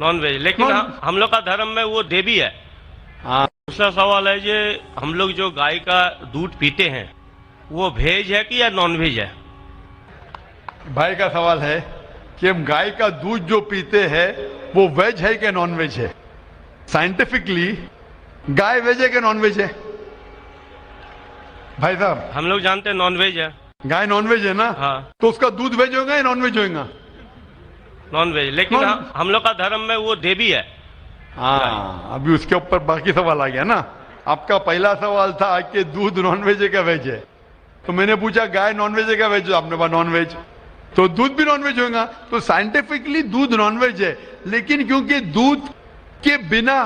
Non veg, लेकिन हम लोग का धर्म में वो देवी है। हाँ, दूसरा सवाल है ये, हम लोग जो गाय का दूध पीते हैं वो वेज है कि या नॉन वेज है? भाई का सवाल है कि हम गाय का दूध जो पीते हैं वो वेज है कि नॉन वेज है। साइंटिफिकली गाय वेज है कि नॉन वेज है? भाई साहब, हम लोग जानते हैं नॉन वेज है। गाय नॉन वेज है ना? हाँ, तो उसका दूध वेज होगा या नॉन वेज होगा? नॉन वेज, लेकिन हम लोग का धर्म में वो देवी है। हाँ, अभी उसके ऊपर बाकी सवाल आ गया ना। आपका पहला सवाल था कि दूध नॉन वेज है क्या वेज है, तो मैंने पूछा गाय नॉन वेज है क्या वेज है, आपने कहा नॉन वेज, तो दूध भी नॉन वेज होगा। तो साइंटिफिकली दूध नॉन वेज है, लेकिन क्योंकि दूध के बिना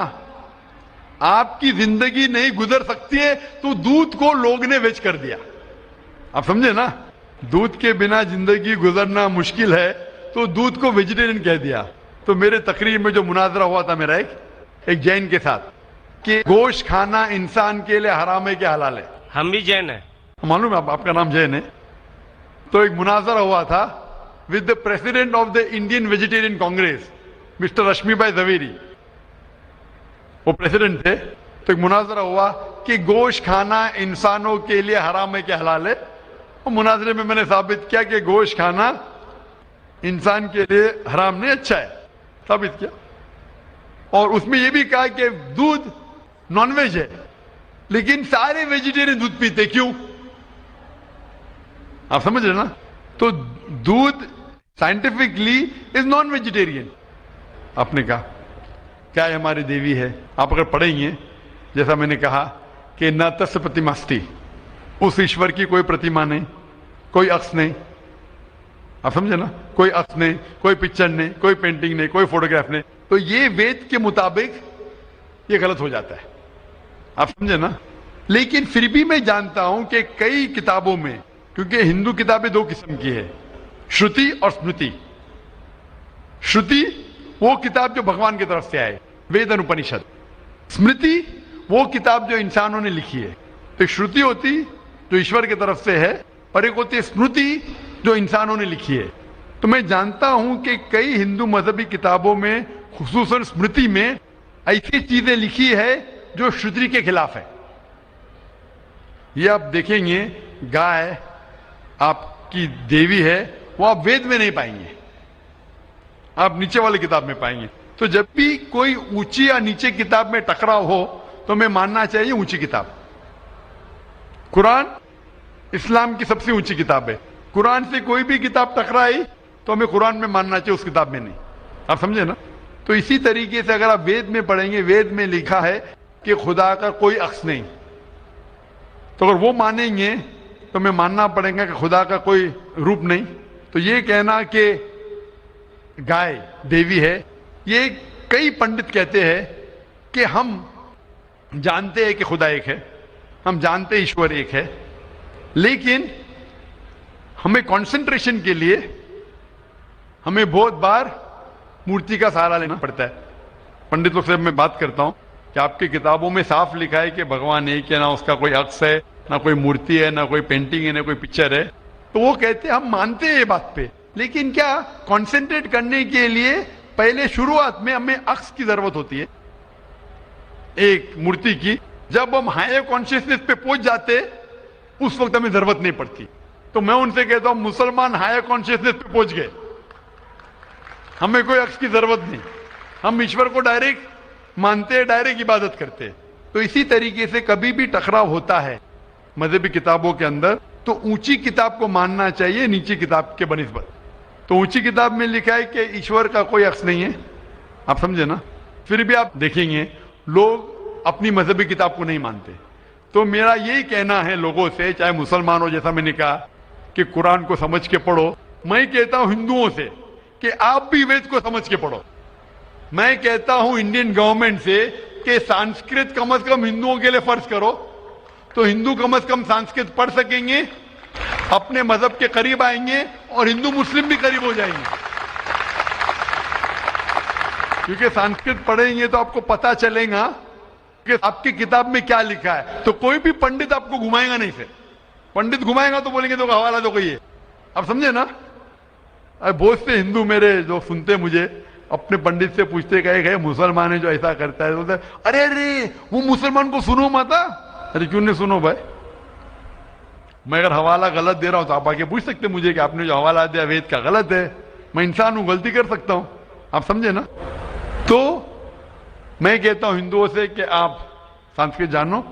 आपकी जिंदगी नहीं गुजर सकती है तो दूध को लोग ने वेज कर दिया। आप समझे ना? दूध के बिना जिंदगी गुजरना मुश्किल है तो दूध को वेजिटेरियन कह दिया। तो मेरे तकरीर में जो मुनाजरा हुआ था मेरा एक जैन के साथ कि गोश्त खाना इंसान के लिए हराम है कि हलाल है। हम भी जैन है। मालूम है आपका नाम जैन है? तो एक मुनाजरा हुआ था with the president of the Indian vegetarian congress mister Rashmi bhai Javeri, वो प्रेसिडेंट थे। तो एक मुनाजरा हुआ कि गोश्त खाना इंसानों के लिए हराम है कि हलाल है। और मुनाजरे में मैंने साबित किया कि गोश्त खाना इंसान के लिए हराम नहीं, अच्छा है, साबित किया। और उसमें यह भी कहा कि दूध नॉनवेज है, लेकिन सारे वेजिटेरियन दूध पीते, क्यों? आप समझ रहे ना? तो दूध साइंटिफिकली इज नॉन वेजिटेरियन। आपने कहा क्या है हमारी देवी है, आप अगर पढ़ेंगे जैसा मैंने कहा कि न तस्य प्रतिमास्ति, उस ईश्वर की कोई प्रतिमा नहीं, कोई अक्स नहीं। आप समझे ना? कोई अक्स नहीं, कोई पिक्चर नहीं, कोई पेंटिंग नहीं, कोई फोटोग्राफ नहीं। तो ये वेद के मुताबिक ये गलत हो जाता है। आप समझे ना? लेकिन फिर भी मैं जानता हूं कि कई किताबों में, क्योंकि हिंदू किताबें दो किस्म की है, श्रुति और स्मृति। श्रुति वो किताब जो भगवान की तरफ से आए, वेद और उपनिषद। स्मृति वो किताब जो इंसानों ने लिखी है। तो श्रुति होती जो ईश्वर की तरफ से है, और एक होती है स्मृति जो इंसानों ने लिखी है। तो मैं जानता हूं कि कई हिंदू मजहबी किताबों में, खुसूसन स्मृति में, ऐसी चीजें लिखी है जो श्रुति के खिलाफ है। ये आप देखेंगे, गाय आपकी देवी है, वो आप वेद में नहीं पाएंगे, आप नीचे वाली किताब में पाएंगे। तो जब भी कोई ऊंची या नीचे किताब में टकराव हो तो हमें मानना चाहिए ऊंची किताब। कुरान इस्लाम की सबसे ऊंची किताब है। कुरान से कोई भी किताब टकराई तो हमें कुरान में मानना चाहिए, उस किताब में नहीं। आप समझे ना? तो इसी तरीके से अगर आप वेद में पढ़ेंगे, वेद में लिखा है कि खुदा का कोई अक्स नहीं, तो अगर वो मानेंगे तो हमें मानना पड़ेगा कि खुदा का कोई रूप नहीं। तो ये कहना कि गाय देवी है, ये कई पंडित कहते हैं कि हम जानते हैं कि खुदा एक है, हम जानते ईश्वर एक है, लेकिन हमें कंसंट्रेशन के लिए हमें बहुत बार मूर्ति का सहारा लेना पड़ता है। पंडित लोग से मैं बात करता हूं कि आपकी किताबों में साफ लिखा है कि भगवान एक है, ना उसका कोई अक्स है, ना कोई मूर्ति है, ना कोई पेंटिंग है, ना कोई पिक्चर है। तो वो कहते हैं हम मानते हैं ये बात पे, लेकिन क्या कंसंट्रेट करने के लिए पहले शुरुआत में हमें अक्स की जरूरत होती है, एक मूर्ति की। जब हम हायर कॉन्शियसनेस पे पहुंच जाते उस वक्त हमें जरूरत नहीं पड़ती। तो मैं उनसे कहता हूं मुसलमान हायर कॉन्शियसनेस पे पहुंच गए, हमें कोई अक्स की जरूरत नहीं, हम ईश्वर को डायरेक्ट मानते हैं, डायरेक्ट इबादत करते हैं। तो इसी तरीके से कभी भी टकराव होता है मजहबी किताबों के अंदर तो ऊंची किताब को मानना चाहिए नीची किताब के बनिस्बत। तो ऊंची किताब में लिखा है कि ईश्वर का कोई अक्स नहीं है। आप समझे ना? फिर भी आप देखेंगे लोग अपनी मजहबी किताब को नहीं मानते। तो मेरा यही कहना है लोगों से, चाहे मुसलमान हो, जैसा मैंने कहा कि कुरान को समझ के पढ़ो, मैं कहता हूं हिंदुओं से कि आप भी वेद को समझ के पढ़ो। मैं कहता हूं इंडियन गवर्नमेंट से कि संस्कृत कम से कम हिंदुओं के लिए फर्ज करो, तो हिंदू कम से कम संस्कृत पढ़ सकेंगे, अपने मजहब के करीब आएंगे और हिंदू मुस्लिम भी करीब हो जाएंगे। क्योंकि संस्कृत पढ़ेंगे तो आपको पता चलेगा कि आपकी किताब में क्या लिखा है। तो कोई भी पंडित आपको घुमाएगा नहीं, फिर पंडित घुमाएगा तो बोलेंगे तो हवाला दो कोई है। आप समझे ना? बहुत से हिंदू मेरे जो सुनते मुझे अपने पंडित से पूछते गए मुसलमान है जो ऐसा करता है, बोलते अरे अरे वो मुसलमान को सुनो मत। अरे क्यों नहीं सुनो भाई, मैं अगर हवाला गलत दे रहा हूं तो आप आके पूछ सकते मुझे कि आपने जो हवाला दिया वेद का गलत है। मैं इंसान हूं, गलती कर सकता हूं, आप समझे ना। तो मैं कहता हूं हिंदुओं से कि आप संस्कृत जानो,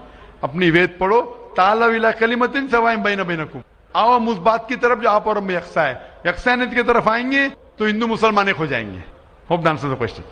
अपनी वेद पढ़ो, ताला विला कलिमतिन सवाइम बैन बैनकुम, आओ हम उस बात की तरफ जो आप और हम यकसा है, यकसानियत की तरफ आएंगे तो हिंदू मुसलमान एक हो जाएंगे। Hope the answer the question.